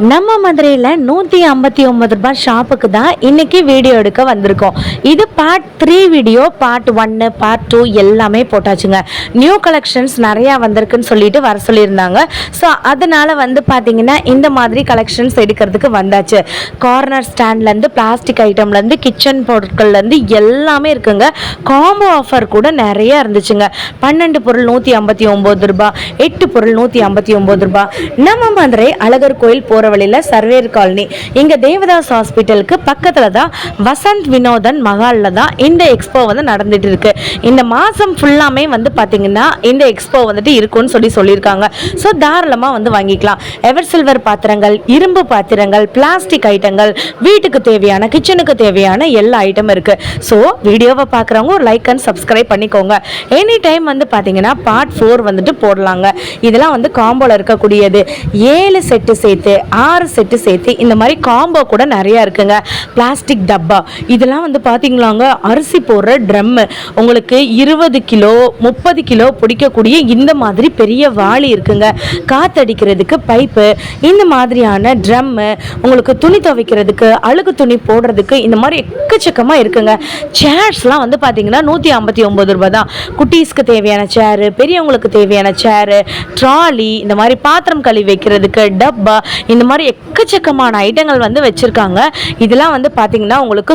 நம்ம மதுரையில் 159 ரூபாய் ஷாப்புக்கு தான் இன்னைக்கு வீடியோ எடுக்க வந்திருக்கோம். இது பார்ட் 3 வீடியோ. பார்ட் 1 பார்ட் 2 எல்லாமே போட்டாச்சுங்க. நியூ கலெக்ஷன்ஸ் நிறையா வந்திருக்குன்னு சொல்லிட்டு வர சொல்லியிருந்தாங்க. ஸோ அதனால பார்த்தீங்கன்னா இந்த மாதிரி கலெக்ஷன்ஸ் எடுக்கிறதுக்கு வந்தாச்சு. கார்னர் ஸ்டாண்ட்லேருந்து பிளாஸ்டிக் ஐட்டம்லேருந்து கிச்சன் பொருட்கள்லேருந்து எல்லாமே இருக்குங்க. காம்போ ஆஃபர் கூட நிறையா இருந்துச்சுங்க. 12 பொருள் 159 ரூபாய், 8 பொருள் 159 ரூபாய். நம்ம மதுரை அழகர் கோயில் போகிற வழியில் சர்வேர் காலனி, இங்கே தேவதாஸ் ஹாஸ்பிட்டலுக்கு பக்கத்தில் தான் வசந்த் வினோதன் மகாலில் தான் இந்த எக்ஸ்போ நடந்துட்டு இருக்கு. இந்த மாதம் ஃபுல்லாமே பார்த்தீங்கன்னா இந்த எக்ஸ்போ இருக்குன்னு சொல்லியிருக்காங்க. ஸோ தாராளமாக வாங்கிக்கலாம். எவர் சில்வர் பாத்திரங்கள், இரும்பு பாத்திரங்கள், பிளாஸ்டிக் ஐட்டங்கள், வீட்டுக்கு தேவையான கிச்சனுக்கு தேவையான எல்லா ஐட்டமும் இருக்கு. ஸோ வீடியோவை பார்க்குறவங்க ஒரு லைக் அண்ட் சப்ஸ்கிரைப் பண்ணிக்கோங்க. எனி டைம் பார்த்தீங்கன்னா பார்ட் 4 போடலாங்க. இதெல்லாம் காம்போல இருக்கக்கூடியது. 7 செட்டு சேர்த்து 6 செட்டு சேர்த்து இந்த மாதிரி காம்போ கூட நிறைய இருக்குங்க. பிளாஸ்டிக் டப்பா இதெல்லாம் பார்த்தீங்களாங்க, அரிசி போடுற ட்ரம்மு, உங்களுக்கு 20 கிலோ 30 கிலோ பிடிக்கக்கூடிய இந்த மாதிரி பெரிய வாளி இருக்குங்க. காத்தடிக்கிறதுக்கு பைப்பு, இந்த மாதிரியான ட்ரம்மு, உங்களுக்கு துணி துவைக்கிறதுக்கு, அழுகு துணி போடுறதுக்கு இந்த மாதிரி எக்கச்சக்கமாக இருக்குங்க. சேர்ஸ்லாம் பார்த்தீங்கன்னா 159 ரூபாய் தான். குட்டீஸ்க்கு தேவையான சேரு, பெரியவங்களுக்கு தேவையான சேரு, ட்ராலி, இந்த மாதிரி பாத்திரம் கழுவி வைக்கிறதுக்கு டப்பா, இந்த மாதிரி எக்கச்சக்கமான ஐட்டங்கள் வச்சிருக்காங்க. இதெல்லாம் பார்த்தீங்கன்னா உங்களுக்கு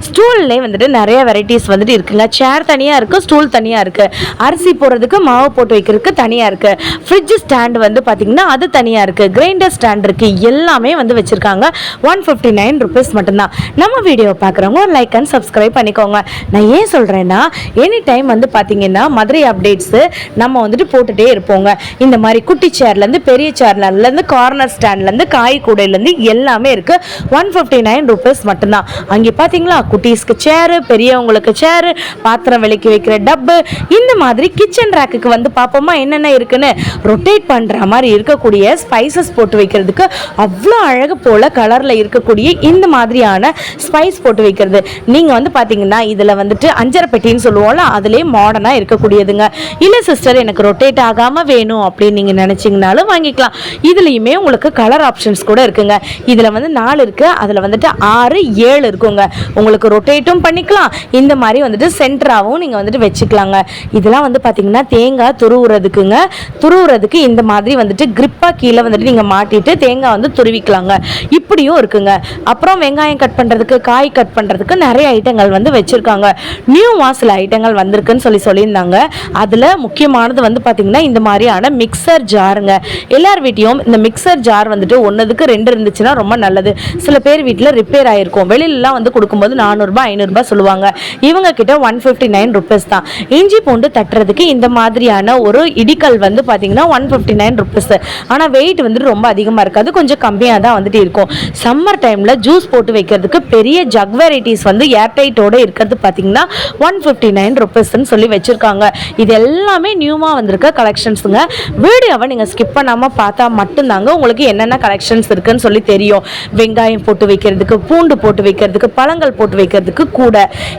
ஸ்டூல்லே நிறைய வெரைட்டிஸ் இருக்குங்க. சேர் தனியாக இருக்குது, ஸ்டூல் தனியாக இருக்குது. அரிசி போடுறதுக்கு, மாவு போட்டு வைக்கிறதுக்கு தனியாக இருக்குது. ஃப்ரிட்ஜ் ஸ்டாண்டு பார்த்தீங்கன்னா அது தனியாக இருக்குது. கிரைண்டர் ஸ்டாண்ட் இருக்குது. எல்லாமே வச்சுருக்காங்க. 159 ருபீஸ் மட்டும்தான். நம்ம வீடியோ பார்க்குறவங்க ஒரு லைக் அண்ட் சப்ஸ்கிரைப் பண்ணிக்கோங்க. நான் ஏன் சொல்கிறேன்னா, எனி டைம் பார்த்தீங்கன்னா மதுரை அப்டேட்ஸு நம்ம போட்டுகிட்டே இருப்போங்க. இந்த மாதிரி குட்டி சேர்லேருந்து பெரிய சேர்லேருந்து கார்னர் ஸ்டாண்ட்லேருந்து காய் கூடையிலேருந்து எல்லாமே இருக்குது. 159 ருபீஸ் மட்டும்தான். அங்கே பார்த்தீங்களா, குட்டீஸ்க்கு சேரு, பெரியவங்களுக்கு சேரு, பாத்திரம் விலைக்கு வைக்கிற டப்பு, இந்த மாதிரி கிச்சன் ரேக்குக்கு பார்ப்போமா என்னென்ன இருக்குன்னு. ரொட்டேட் பண்ணுற மாதிரி இருக்கக்கூடிய ஸ்பைசஸ் போட்டு வைக்கிறதுக்கு அவ்வளோ அழகு போல் கலரில் இருக்கக்கூடிய இந்த மாதிரியான ஸ்பைஸ் போட்டு வைக்கிறது. நீங்கள் பார்த்தீங்கன்னா இதில் அஞ்சரை பெட்டின்னு சொல்லுவோம்ல, அதிலே மாடர்னாக இருக்கக்கூடியதுங்க. இல்லை சிஸ்டர் எனக்கு ரொட்டேட் ஆகாமல் வேணும் அப்படின்னு நீங்கள் நினச்சிங்கனாலும் வாங்கிக்கலாம். இதுலேயுமே உங்களுக்கு கலர் ஆப்ஷன்ஸ் கூட இருக்குங்க. இதில் 4 இருக்குது, அதில் 6 7 இருக்குங்க. உங்களுக்கு ரொட்டேட்டும் பண்ணிக்கலாம், இந்த மாதிரி சென்டராகவும் நீங்கள் வச்சுக்கலாங்க. இதெல்லாம் பார்த்தீங்கன்னா தேங்காய் துருவுறதுக்குங்க. துருவுறதுக்கு இந்த மாதிரி கிரிப்பாக கீழே நீங்கள் மாட்டிட்டு தேங்காய் துருவிக்கலாங்க. இப்படியும் இருக்குங்க. அப்புறம் வெங்காயம் கட் பண்ணுறதுக்கு, காய் கட் பண்ணுறதுக்கு நிறைய ஐட்டங்கள் வச்சுருக்காங்க. நியூ சில ஐட்டங்கள் வந்திருக்குன்னு சொல்லியிருந்தாங்க. அதில் முக்கியமானது பார்த்தீங்கன்னா இந்த மாதிரியான மிக்சர் ஜாருங்க. எல்லார் வீட்டையும் இந்த மிக்சர் ஜார் ஒன்றுக்கு 2 இருந்துச்சுன்னா ரொம்ப நல்லது. சில பேர் வீட்டில் ரிப்பேர் ஆகிருக்கும். வெளியிலலாம் கொடுக்கும்போது 400 ரூபாய் 500 ரூபாய் சொல்லுவாங்க. இவங்க கிட்ட 159 ருபீஸ் தான். இஞ்சி பூண்டு தட்டுறதுக்கு இந்த மாதிரியான ஒரு இடிக்கல் பார்த்தீங்கன்னா 159 ருபீஸ். ஆனால் வெயிட் ரொம்ப அதிகமாக இருக்காது, கொஞ்சம் கம்மியாக தான் இருக்கும். சம்மர் டைமில் ஜூஸ் போட்டு வைக்கிறதுக்கு பெரிய ஜக் வெரைட்டிஸ் ஏர்டைட்டோட இருக்கிறது பார்த்தீங்கன்னா 159 ருபீஸ்ன்னு சொல்லி வச்சுருக்காங்க. இது எல்லாமே நியூமாக வந்திருக்க கலெக்ஷன்ஸுங்க. வீடியோவை நீங்கள் ஸ்கிப் பண்ணாமல் பார்த்தா மட்டும்தாங்க உங்களுக்கு என்னென்ன கலெக்ஷன்ஸ் இருக்குன்னு சொல்லி தெரியும். வெங்காயம் போட்டு வைக்கிறதுக்கு, பூண்டு போட்டு வைக்கிறதுக்கு, பழங்கள் போட்டு வைக்கிறதுக்கு கூட.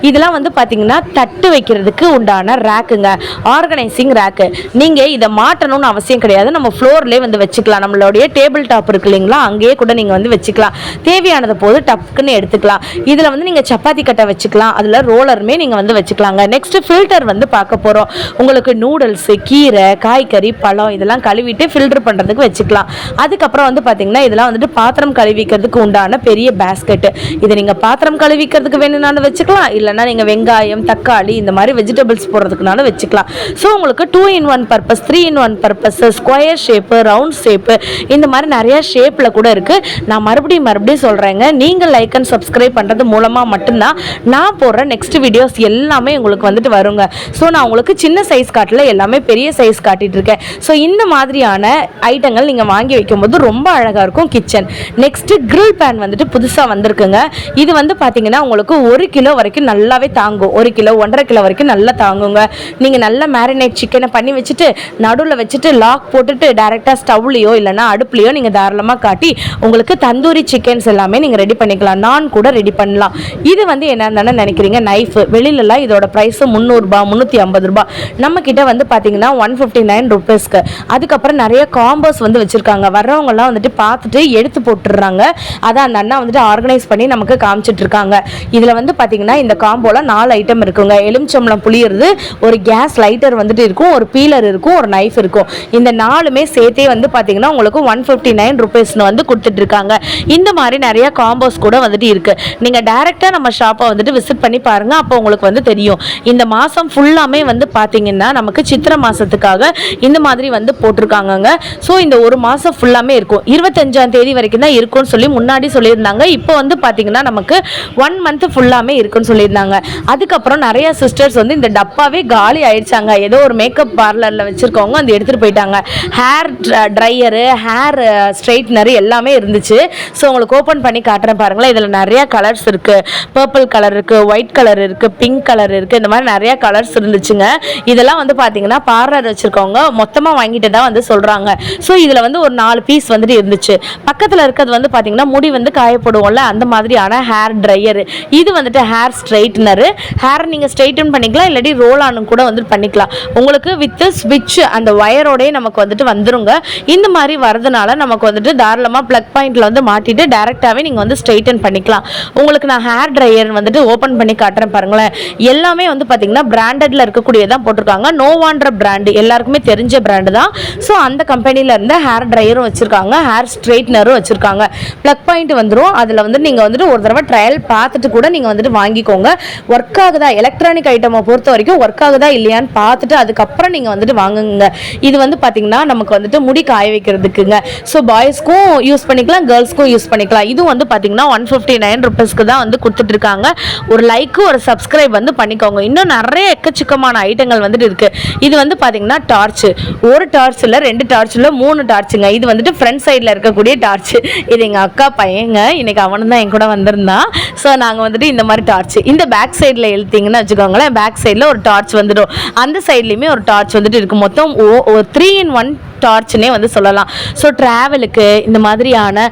இதெல்லாம் பார்த்தீங்கன்னா தட்டு வைக்கிறதுக்கு உண்டான ரேக்குங்க, ஆர்கனைசிங் ரேக்கு. நீங்கள் இதை மாட்டணும்னு அவசியம் கிடையாது. நம்ம ஃப்ளோர்லேயே வச்சுக்கலாம். நம்மளுடைய டேபிள் டாப் இருக்கு இல்லைங்களா, அங்கேயே கூட நீங்கள் வச்சுக்கலாம். தேவையானது போது டப்புக்குன்னு எடுத்துக்கலாம். இதில் நீங்கள் சப்பாத்தி கட்டை வச்சுக்கலாம். அதில் ரோலருமே நீங்கள் வச்சுக்கலாங்க. நெக்ஸ்ட் ஃபில்டர் பார்க்க போகிறோம். உங்களுக்கு நூடுல்ஸ், கீரை, காய்கறி, பழம் இதெல்லாம் கழுவிட்டு ஃபில்டர் பண்ணுறதுக்கு வச்சுக்கலாம். அதுக்கப்புறம் பார்த்தீங்கன்னா இதெல்லாம் பாத்திரம் கழுவிக்கிறதுக்கு உண்டான பெரிய பேஸ்கெட்டு. இதை நீங்கள் பாத்திரம் கழுவிக்கிறதுக்கு வேணும்னாலும் வச்சுக்கலாம், இல்லைனா நீங்கள் வெங்காயம், தக்காளி இந்த மாதிரி வெஜிடபிள்ஸ் போடுறதுக்குனாலும் வச்சுக்கலாம். ஸோ உங்களுக்கு 2-in-1 purpose, 3-in-1 purpose, square shape, round shape, இந்த மாதிரி நிறைய ஷேப்பில் கூட இருக்குது. நான் மறுபடியும் சொல்கிறேங்க, நீங்கள் லைக் அண்ட் சப்ஸ்கிரைப் பண்ணுறது மூலமாக மட்டும்தான் நான் போடுற நெக்ஸ்ட் வீடியோஸ் எல்லாமே உங்களுக்கு வருங்க. ஸோ நான் உங்களுக்கு சின்ன சைஸ் காட்டல, எல்லாமே பெரிய சைஸ் காட்டிட்டு இருக்கேன். ஸோ இந்த மாதிரியான ஐட்டங்கள் நீங்கள் வாங்கி வைக்கும்போது ரொம்ப அழகாக இருக்கும் கிச்சன். நெக்ஸ்ட் கிரில் பேன் புதுசாக வந்திருக்குங்க. இது பார்த்தீங்கன்னா உங்களுக்கு 1 கிலோ வரைக்கும் நல்லாவே தாங்கும். 1 கிலோ 1.5 கிலோ வரைக்கும் நல்லா தாங்குங்க. நீங்கள் நல்லா மேரினேட் சிக்கனை பண்ணி வச்சுட்டு நடுவில் வச்சுட்டு லாக் போட்டுட்டு டைரெக்டாக ஸ்டவ்லையோ இல்லைனா அடுப்புலையோ நீங்கள் தாராளமாக காட்டி உங்களுக்கு தந்தூரி சிக்கன்ஸ் எல்லாமே நீங்கள் ரெடி பண்ணிக்கலாம். நான் கூட ரெடி பண்ணலாம். இது வந்து என்னன்னு நினைக்கிறீங்க, நைஃப் வெளியிலலாம் இதோட ப்ரைஸ் 300 ரூபாய் 350 ரூபாய், நம்ம கிட்ட வந்து பார்த்தீங்கன்னா 159 ருபீஸ்க்கு. அதுக்கப்புறம் நிறைய காம்போஸ் வந்து வச்சுருக்காங்க. வர்றவங்கலாம் வந்துட்டு பார்த்துட்டு எடுத்து போட்டுடுறாங்க. அதான் அந்த அண்ணா வந்துட்டு ஆர்கனைஸ் பண்ணி நமக்கு காமிச்சிட்டு இருக்காங்க. இதில் வந்து பார்த்தீங்கன்னா இந்த காம்போல 4 ஐட்டம் இருக்குங்க. எலுமிச்சம்பழம் புளியறது, ஒரு கேஸ் லைட்டர் வந்துட்டு இருக்கும், ஒரு பீலர் இருக்கும், ஒரு நைஃப் இருக்கும். இந்த 4மே சேர்த்தே வந்து பார்த்தீங்கன்னா உங்களுக்கு 159 ருபீஸ்னு வந்து கொடுத்துட்டு இருக்காங்க. இந்த மாதிரி நிறைய காம்போஸ் கூட வந்துட்டு இருக்கு. நீங்கள் டைரெக்டாக நம்ம ஷாப்பை வந்துட்டு விசிட் பண்ணி பாருங்க. அப்போ உங்களுக்கு வந்து தெரியும். இந்த மாதம் ஃபுல்லாமே வந்து பார்த்தீங்கன்னா நமக்கு சித்திரை மாதத்துக்காக இந்த மாதிரி வந்து போட்டிருக்காங்கங்க. ஸோ இந்த ஒரு மாதம் ஃபுல்லாமே இருக்கும். 25ஆம் தேதி வரைக்கும் தான் இருக்கும்னு சொல்லி முன்னாடி சொல்லியிருந்தாங்க. இப்போ வந்து பார்த்தீங்கன்னா நமக்கு 1 மந்த் ஃபுல்லாமே இருக்குன்னு சொல்லியிருந்தாங்க. அதுக்கப்புறம் நிறைய சிஸ்டர்ஸ் வந்து இந்த டப்பாவே காலி ஆயிடுச்சாங்க. ஏதோ ஒரு மேக்கப் பார்லரில் வச்சுருக்கவங்க வந்து எடுத்துகிட்டு போயிட்டாங்க. ஹேர் ட்ரையரு, ஹேர் ஸ்ட்ரைட்னரு எல்லாமே இருந்துச்சு. ஸோ உங்களுக்கு ஓப்பன் பண்ணி காட்டுறேன் பாருங்களேன். இதில் நிறைய கலர்ஸ் இருக்குது. பர்பிள் கலர் இருக்குது, ஒயிட் கலர் இருக்குது, பிங்க் கலர் இருக்குது. இந்த மாதிரி நிறைய கலர்ஸ் இருந்துச்சுங்க. இதெல்லாம் வந்து பார்த்தீங்கன்னா பார்லர் வச்சுருக்கவங்க மொத்தமாக வாங்கிட்டு தான் வந்து சொல்கிறாங்க. ஸோ இதில் வந்து ஒரு 4 பீஸ் வந்துட்டு இருந்துச்சு. பக்கத்தில் இருக்கிறது வந்து பார்த்தீங்கன்னா முடி வந்து காயப்படுவோம்ல, அந்த மாதிரியான ஹேர் ட்ரையரு. இது வந்துட்டு ஹேர் ஸ்ட்ரைட்னரு. ஹேர் நீங்கள் ஸ்ட்ரைட்டன் பண்ணிக்கலாம், இல்லாட்டி ரோல் ஆனும் கூட வந்துட்டு பண்ணிக்கலாம். உங்களுக்கு வித் ஸ்விட்ச் அந்த ஒயரோடய நமக்கு வந்துட்டு வந்துருங்க. இந்த மாதிரி வரதுனால நமக்கு வந்துட்டு தாராளமாக ப்ளக் பாயிண்டில் வந்து மாட்டிட்டு டேரெக்டாகவே நீங்கள் வந்து ஸ்ட்ரைட்டன் பண்ணிக்கலாம். உங்களுக்கு நான் ஹேர் ட்ரையர் வந்துட்டு ஓப்பன் பண்ணி காட்டுறேன் பாருங்களேன். எல்லாமே வந்து பார்த்தீங்கன்னா பிராண்டட்ல இருக்கக்கூடியதான் போட்டிருக்காங்க. நோவான்ற பிராண்டு எல்லாருக்குமே தெரிஞ்ச பிராண்டு தான். ஸோ அந்த கம்பெனியில் இருந்த ஹேர் ட்ரையரும் வச்சுருக்காங்க, ஹேர் ஸ்ட்ரைட்னரும் வச்சுருக்காங்க. ப்ளக் பாயிண்ட் வந்துடும். அதில் வந்து நீங்கள் வந்துட்டு ஒரு தடவை ட்ரையல் பார்த்துட்டு கூட நீங்கள் வந்துட்டு வாங்கிக்கோங்க. ஒர்க் ஆகுதா, எலக்ட்ரானிக் ஐட்டமை பொறுத்த வரைக்கும் ஒர்க் ஆகுதா இல்லையான்னு பார்த்துட்டு அதுக்கப்புறம் நீங்கள் வந்துட்டு வாங்குங்க. இது வந்து பார்த்தீங்கன்னா நமக்கு வந்துட்டு முடி காய வைக்கிறதுக்குங்க. ஸோ பாய்ஸ்க்கும் யூஸ் பண்ணிக்கலாம், கேர்ள்ஸ்க்கும் யூஸ் பண்ணிக்கலாம். இதுவும் வந்து பார்த்தீங்கன்னா 159 ருபீஸ்க்கு தான் வந்து கொடுத்துட்டு இருக்காங்க. ஒரு லைக்கு ஒரு சப்ஸ்கிரைப் வந்து பண்ணிக்கோங்க. இன்னும் நிறைய எக்கச்சக்கமான ஐட்டங்கள் வந்துட்டு இருக்கு. இது வந்து பார்த்தீங்கன்னா டார்ச், ஒரு டார்ச் இல்லை, 2 டார்ச் இல்லை, 3 டார்ச்சுங்க. இது வந்துட்டு ஃப்ரண்ட் சைடில் இருக்கக்கூடிய டார்ச். இது எங்கள் அக்கா பையங்க, இன்னைக்கு அவனு தான் என் கூட வந்திருந்தான். ஸோ நாங்கள் வந்துட்டு இந்த மாதிரி டார்ச் இந்த பேக் சைடில் எழுத்திங்கன்னு வச்சுக்கோங்களேன். பேக் சைடில் ஒரு டார்ச் வந்துடும், அந்த சைட்லேயுமே ஒரு டார்ச் வந்துட்டு இருக்கு. மொத்தம் 3 in 1 டார்ச்னே வந்து சொல்லலாம். ஸோ ட்ராவலுக்கு இந்த மாதிரியான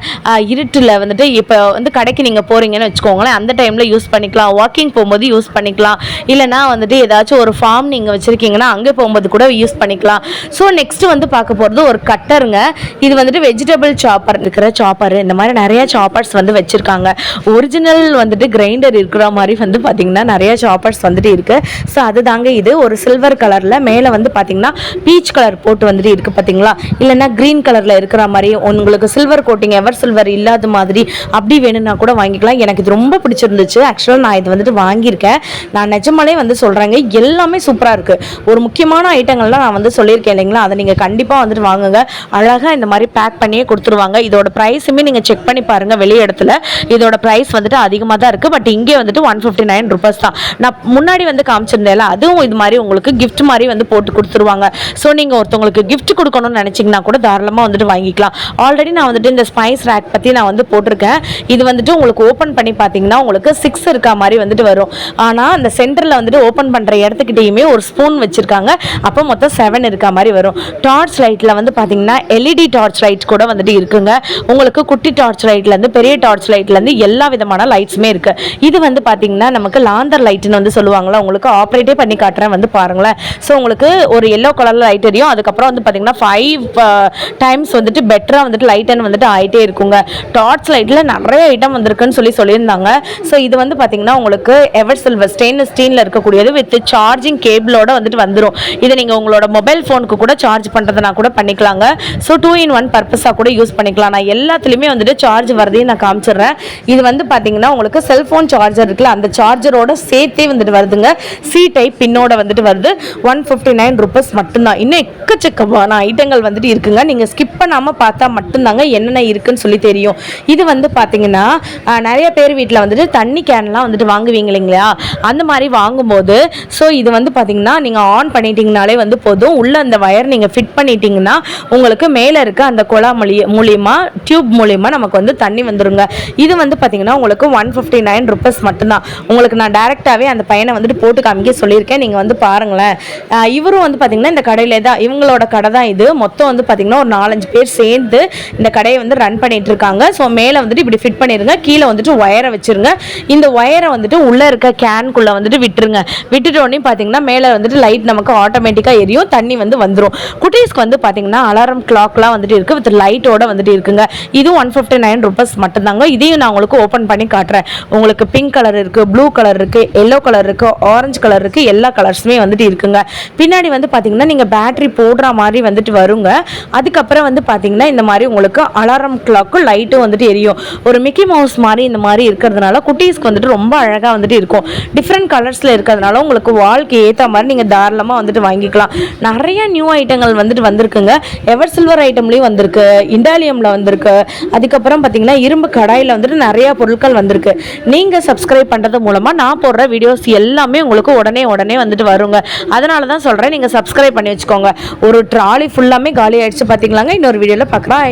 இருட்டில் வந்துட்டு இப்போ வந்து கடைக்கு நீங்கள் போகிறீங்கன்னு வச்சுக்கோங்களேன், அந்த டைமில் யூஸ் பண்ணிக்கலாம். வாக்கிங் போகும்போது யூஸ் பண்ணிக்கலாம். இல்லைனா வந்துட்டு ஏதாச்சும் ஒரு ஃபார்ம் நீங்கள் வச்சுருக்கீங்கன்னா அங்கே போகும்போது கூட யூஸ் பண்ணிக்கலாம். ஸோ நெக்ஸ்ட் வந்து பார்க்க போகிறது ஒரு கட்டருங்க. இது வந்துட்டு வெஜிடபிள் சாப்பர் இருக்கிற சாப்பர். இந்த மாதிரி நிறைய சாப்பர்ஸ் வந்து வச்சுருக்காங்க. ஒரிஜினல் வந்துட்டு கிரைண்டர் இருக்கிற மாதிரி வந்து பார்த்திங்கன்னா நிறைய சாப்பர்ஸ் வந்துட்டு இருக்குது. ஸோ அதுதாங்க இது. ஒரு சில்வர் கலரில் மேலே வந்து பார்த்திங்கன்னா பீச் கலர் போட்டு வந்துட்டு இருக்குது பார்த்திங்களா, இல்லைன்னா கிரீன் கலரில் இருக்கிற மாதிரி. உங்களுக்கு சில்வர் கோட்டிங், எவர் சில்வர் இல்லாத மாதிரி அப்படி வேணும்னா கூட வாங்கிக்கலாம். எனக்கு இது ரொம்ப பிடிச்சிருந்துச்சு. ஆக்சுவலாக நான் இது வந்துட்டு வாங்கியிருக்கேன். நான் நிஜமாலே வந்து சொல்கிறேங்க, எல்லாமே சூப்பராக இருக்குது. ஒரு முக்கியமான ஐட்டங்கள்லாம் நான் வந்து சொல்லியிருக்கேன் இல்லைங்களா, அதை நீங்கள் கண்டிப்பாக வந்துட்டு வாங்குங்க. அழகாக இந்த மாதிரி பேக் பண்ணியே கொடுத்துருவாங்க. இதோட ப்ரைஸுமே நீங்கள் செக் பண்ணி பாருங்கள். வெளி இடத்துல இதோட ப்ரைஸ் வந்துட்டு அதிகமாக தான் இருக்குது. பட் இங்கே வந்துட்டு 159 ருபீஸ் தான். நான் முன்னாடி வந்து காமிச்சிருந்தேன்ல, அதுவும் இது மாதிரி உங்களுக்கு கிஃப்ட் மாதிரி வந்து போட்டு கொடுத்துருவாங்க. ஸோ நீங்கள் ஒருத்தவங்களுக்கு கிஃப்ட் கொடுக்கணும் நினைச்சீங்கன்னா கூட தாராளமாக வந்துட்டு வாங்கிக்கலாம். ஆல்ரெடி நான் வந்துட்டு இந்த ஸ்பைஸ் ரேக் பற்றி நான் வந்து போட்டிருக்கேன். இது வந்துட்டு உங்களுக்கு ஓப்பன் பண்ணி பார்த்தீங்கன்னா உங்களுக்கு 6 இருக்கா மாதிரி வந்துட்டு வரும். ஆனால் அந்த சென்டரில் வந்துட்டு ஓப்பன் பண்ணுற இடத்துக்கிட்டையுமே ஒரு ஸ்பூன் வச்சுருக்காங்க. அப்போ மொத்தம் 7 இருக்கா மாதிரி வரும். டார்ச் லைட்டில் வந்து பார்த்தீங்கன்னா எல்இடி டார்ச் லைட்ஸ் கூட வந்துட்டு இருக்குங்க. உங்களுக்கு குட்டி டார்ச் லைட்லேருந்து பெரிய டார்ச் லைட்லேருந்து எல்லா விதமான லைட்ஸுமே இருக்குது. இது வந்து பார்த்தீங்கன்னா நமக்கு லாந்தர் லைட்டுன்னு வந்து சொல்லுவாங்களா, உங்களுக்கு ஆப்ரேட்டே பண்ணி காட்டுறேன் வந்து பாருங்களேன். ஸோ உங்களுக்கு ஒரு எல்லோ கலரில் லைட் எரியும். அதுக்கப்புறம் வந்து பார்த்தீங்கன்னா 5 டைம்ஸ் வந்துட்டு பெட்டராக வந்துட்டு லைட் அண்ட் வந்துட்டு ஆகிட்டே இருக்குங்க. டார்ச் லைட்டில் நிறைய ஐட்டம் வந்திருக்குன்னு சொல்லியிருந்தாங்க. ஸோ இது வந்து பார்த்தீங்கன்னா உங்களுக்கு எவர் சில்வர் ஸ்டெயின்லெஸ் ஸ்டீலில் இருக்கக்கூடியது வித் சார்ஜிங் கேபிளோட வந்துட்டு வந்துடும். இதை நீங்கள் உங்களோட மொபைல் ஃபோனுக்கு கூட சார்ஜ் பண்ணுறதுனா கூட பண்ணிக்கலாங்க. ஸோ 2 in 1 பர்பஸாக கூட யூஸ் பண்ணிக்கலாம். நான் எல்லாத்துலேயுமே வந்துட்டு சார்ஜ் வரதையும் நான் காமிச்சிடுறேன். இது வந்து பார்த்தீங்கன்னா உங்களுக்கு செல்ஃபோன் சார்ஜர் இருக்குல்ல, அந்த சார்ஜரோட சேர்த்தே வந்துட்டு வருதுங்க. சி டைப் பின்னோட வந்துட்டு வருது. 159 ருபீஸ் மட்டும்தான். இன்னும் எக்கச்சக்கமான ஐட்டங்கள் வந்துட்டு இருக்குங்க. நீங்கள் ஸ்கிப் பண்ணாமல் பார்த்தா மட்டும்தாங்க என்னென்ன இருக்குன்னு சொல்லி தெரியும். இது வந்து பார்த்தீங்கன்னா நிறைய பேர் வீட்டில் வந்துட்டு தண்ணி கேன்லாம் வந்துட்டு வாங்குவீங்க இல்லைங்களா, அந்த மாதிரி வாங்கும்போது ஸோ இது வந்து பார்த்தீங்கன்னா நீங்கள் ஆன் பண்ணிட்டீங்கனாலே வந்து போதும். உள்ள அந்த வயர் நீங்கள் ஃபிட் பண்ணிட்டீங்கன்னா உங்களுக்கு மேலே இருக்க அந்த குழா மூலியமா டியூப் மூலியமா நமக்கு வந்து தண்ணி வந்துருங்க. இது வந்து பார்த்தீங்கன்னா உங்களுக்கு 159 ருபீஸ் மட்டும்தான். உங்களுக்கு நான் டேரெக்டாகவே அந்த பையனை வந்துட்டு போட்டு காமிக்க சொல்லியிருக்கேன். நீங்கள் வந்து பாருங்களேன். இவரும் வந்து பார்த்தீங்கன்னா இந்த கடையிலே தான், இவங்களோட கடை தான் இது. மொத்தம் வந்து பார்த்தீங்கன்னா ஒரு 4-5 பேர் சேர்ந்து இந்த கடையை வந்து ரன் பண்ணிட்டு இருக்காங்க. ஸோ மேலே வந்துட்டு இப்படி ஃபிட் பண்ணிடுங்க, கீழே வந்துட்டு ஒயரை வச்சிருங்க. இந்த ஒயரை வந்துட்டு உள்ளே இருக்க கேனுக்குள்ளே வந்துட்டு விட்டுருங்க. விட்டுட்டோடனே பார்த்தீங்கன்னா மேலே வந்துட்டு லைட் நமக்கு ஆட்டோமேட்டிக்காக எரியும், தண்ணி வந்து வந்துடும். குட்டீஸ்க்கு வந்து பார்த்தீங்கன்னா அலாரம் கிளாக்லாம் வந்துட்டு இருக்குது, வித் லைட்டோட வந்துட்டு இருக்குங்க. இதுவும் 159 ரூபீஸ் மட்டும்தாங்க. இதையும் நான் உங்களுக்கு ஓப்பன் பண்ணி காட்டுறேன். உங்களுக்கு பிங்க் கலர் இருக்குது, ப்ளூ கலர் இருக்குது, எல்லோ கலர் இருக்குது, ஆரஞ்சு கலர் இருக்குது, எல்லா கலர்ஸுமே வந்துட்டு இருக்குங்க. பின்னாடி வந்து பார்த்தீங்கன்னா நீங்கள் பேட்டரி போடுற மாதிரி வந்துட்டு வருங்க. அதுக்கப்புறம் வந்து பார்த்தீங்கன்னா இந்த மாதிரி உங்களுக்கு அலாரம் கிளாக்கும் லைட்டும் வந்துட்டு எரியும். ஒரு மிக்கி மவுஸ் மாதிரி இந்த மாதிரி இருக்கிறதுனால குட்டீஸ்க்கு வந்துட்டு ரொம்ப அழகாக வந்துட்டு இருக்கும். டிஃப்ரெண்ட் கலர்ஸில் இருக்கிறதுனால உங்களுக்கு வால்க்கு ஏற்ற மாதிரி நீங்கள் தாராளமாக வந்துட்டு வாங்கிக்கலாம். நிறைய நியூ ஐட்டங்கள் வந்துட்டு வந்திருக்குங்க. எவர் சில்வர் ஐட்டம்லேயும் வந்திருக்கு, இண்டாலியமில் வந்திருக்கு. அதுக்கப்புறம் பார்த்தீங்கன்னா இரும்பு கடாயில் வந்துட்டு நிறைய பொருட்கள் வந்திருக்கு. நீங்கள் சப்ஸ்கிரைப் பண்ணுறது மூலமாக நான் போடுற வீடியோஸ் எல்லாமே உங்களுக்கு உடனே வந்துட்டு வருங்க. அதனால தான் சொல்கிறேன், நீங்கள் சப்ஸ்கிரைப் பண்ணி வச்சுக்கோங்க. ஒரு ட்ராலி ஃபுல்லாமே காலி ஆயிடுச்சு பார்த்தீங்களாங்க. இன்னொரு வீடியோவில் பார்க்கலாம்.